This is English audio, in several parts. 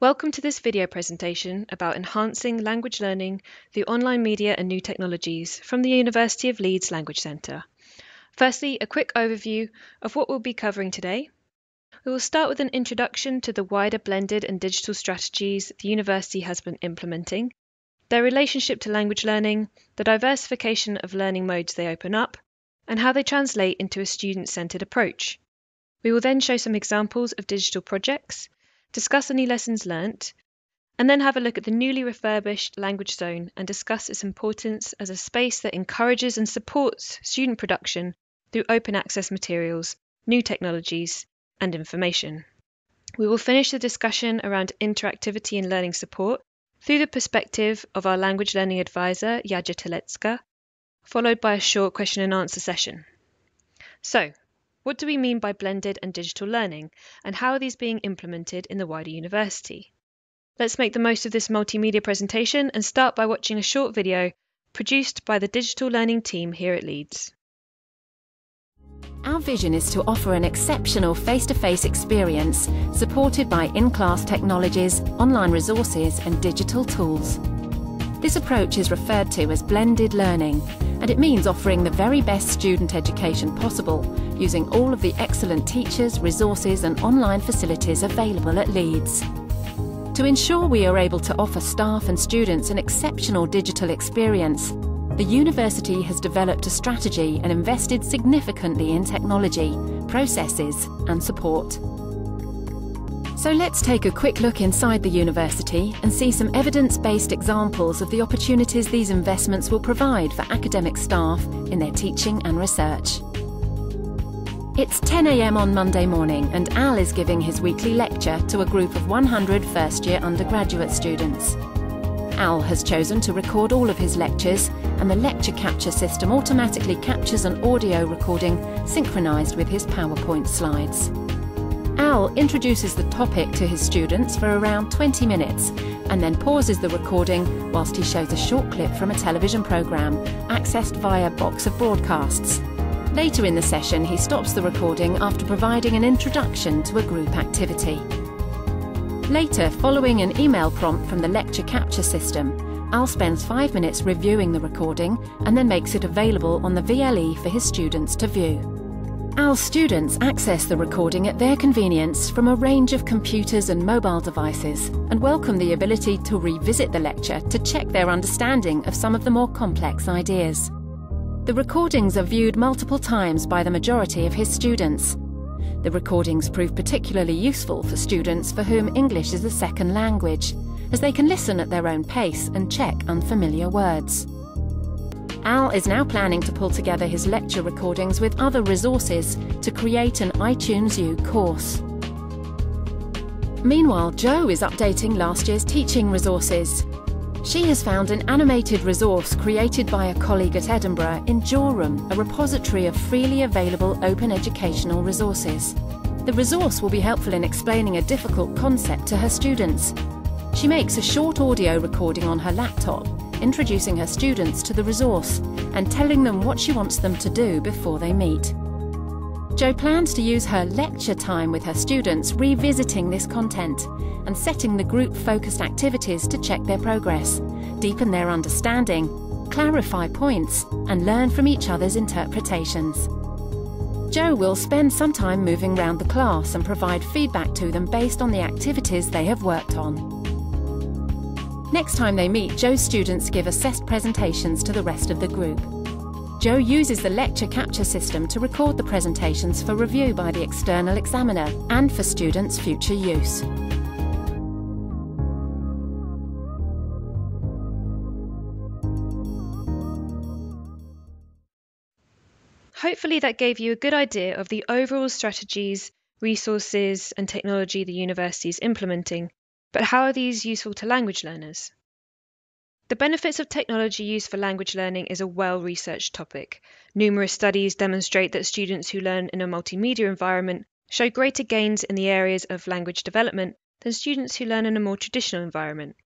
Welcome to this video presentation about enhancing language learning through online media and new technologies from the University of Leeds Language Centre. Firstly, a quick overview of what we'll be covering today. We will start with an introduction to the wider blended and digital strategies the university has been implementing, their relationship to language learning, the diversification of learning modes they open up, and how they translate into a student-centred approach. We will then show some examples of digital projects, discuss any lessons learnt, and then have a look at the newly refurbished Language Zone and discuss its importance as a space that encourages and supports student production through open access materials, new technologies, and information. We will finish the discussion around interactivity and learning support through the perspective of our language learning advisor, Jaja Telecka, followed by a short question and answer session. So, what do we mean by blended and digital learning, and how are these being implemented in the wider university? Let's make the most of this multimedia presentation and start by watching a short video produced by the digital learning team here at Leeds. Our vision is to offer an exceptional face-to-face experience supported by in-class technologies, online resources and digital tools. This approach is referred to as blended learning, and it means offering the very best student education possible using all of the excellent teachers, resources and online facilities available at Leeds. To ensure we are able to offer staff and students an exceptional digital experience, the university has developed a strategy and invested significantly in technology, processes and support. So let's take a quick look inside the university and see some evidence-based examples of the opportunities these investments will provide for academic staff in their teaching and research. It's 10 a.m. on Monday morning and Al is giving his weekly lecture to a group of 100 first-year undergraduate students. Al has chosen to record all of his lectures, and the lecture capture system automatically captures an audio recording synchronised with his PowerPoint slides. Al introduces the topic to his students for around 20 minutes and then pauses the recording whilst he shows a short clip from a television programme accessed via Box of Broadcasts. Later in the session, he stops the recording after providing an introduction to a group activity. Later, following an email prompt from the lecture capture system, Al spends 5 minutes reviewing the recording and then makes it available on the VLE for his students to view. Al's students access the recording at their convenience from a range of computers and mobile devices and welcome the ability to revisit the lecture to check their understanding of some of the more complex ideas. The recordings are viewed multiple times by the majority of his students. The recordings prove particularly useful for students for whom English is a second language, as they can listen at their own pace and check unfamiliar words. Al is now planning to pull together his lecture recordings with other resources to create an iTunes U course. Meanwhile, Jo is updating last year's teaching resources. She has found an animated resource created by a colleague at Edinburgh in Jorum, a repository of freely available open educational resources. The resource will be helpful in explaining a difficult concept to her students. She makes a short audio recording on her laptop, introducing her students to the resource and telling them what she wants them to do before they meet. Jo plans to use her lecture time with her students revisiting this content and setting the group-focused activities to check their progress, deepen their understanding, clarify points, and learn from each other's interpretations. Jo will spend some time moving around the class and provide feedback to them based on the activities they have worked on. Next time they meet, Jo's students give assessed presentations to the rest of the group. Jo uses the lecture capture system to record the presentations for review by the external examiner and for students' future use. Hopefully that gave you a good idea of the overall strategies, resources and technology the university is implementing, but how are these useful to language learners? The benefits of technology used for language learning is a well-researched topic. Numerous studies demonstrate that students who learn in a multimedia environment show greater gains in the areas of language development than students who learn in a more traditional environment.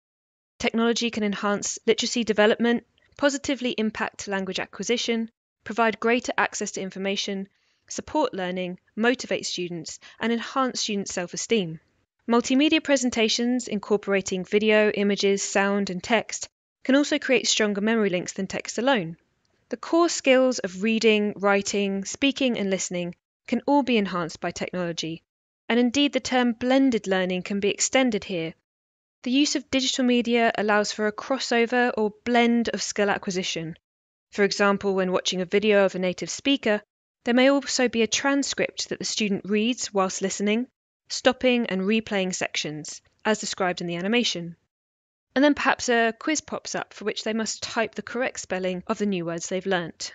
Technology can enhance literacy development, positively impact language acquisition, provide greater access to information, support learning, motivate students, and enhance student self-esteem. Multimedia presentations incorporating video, images, sound, and text can also create stronger memory links than text alone. The core skills of reading, writing, speaking, and listening can all be enhanced by technology, and indeed the term blended learning can be extended here. The use of digital media allows for a crossover or blend of skill acquisition. For example, when watching a video of a native speaker, there may also be a transcript that the student reads whilst listening, stopping and replaying sections, as described in the animation. And then perhaps a quiz pops up for which they must type the correct spelling of the new words they've learnt.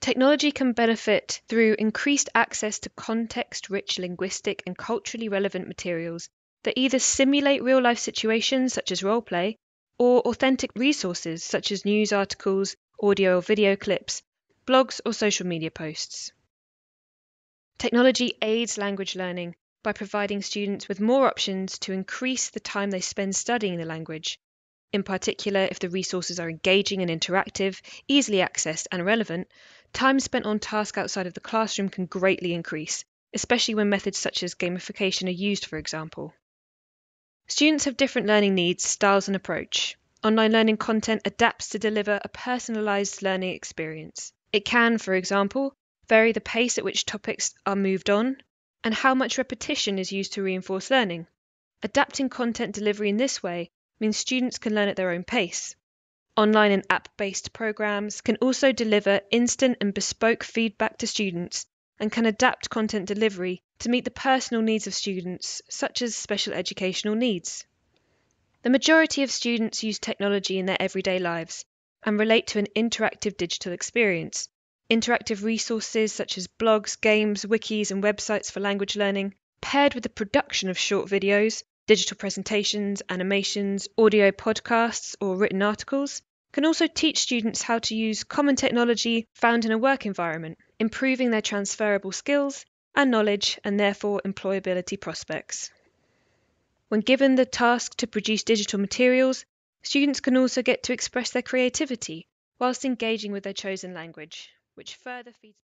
Technology can benefit through increased access to context-rich linguistic and culturally relevant materials that either simulate real-life situations such as role-play, or authentic resources such as news articles, audio or video clips, blogs or social media posts. Technology aids language learning by providing students with more options to increase the time they spend studying the language. In particular, if the resources are engaging and interactive, easily accessed and relevant, time spent on tasks outside of the classroom can greatly increase, especially when methods such as gamification are used, for example. Students have different learning needs, styles, and approach. Online learning content adapts to deliver a personalised learning experience. It can, for example, vary the pace at which topics are moved on and how much repetition is used to reinforce learning. Adapting content delivery in this way means students can learn at their own pace. Online and app-based programs can also deliver instant and bespoke feedback to students and can adapt content delivery to meet the personal needs of students, such as special educational needs. The majority of students use technology in their everyday lives and relate to an interactive digital experience. Interactive resources such as blogs, games, wikis, and websites for language learning, paired with the production of short videos, digital presentations, animations, audio podcasts, or written articles, can also teach students how to use common technology found in a work environment, improving their transferable skills and knowledge and therefore employability prospects. When given the task to produce digital materials, students can also get to express their creativity whilst engaging with their chosen language, which further feeds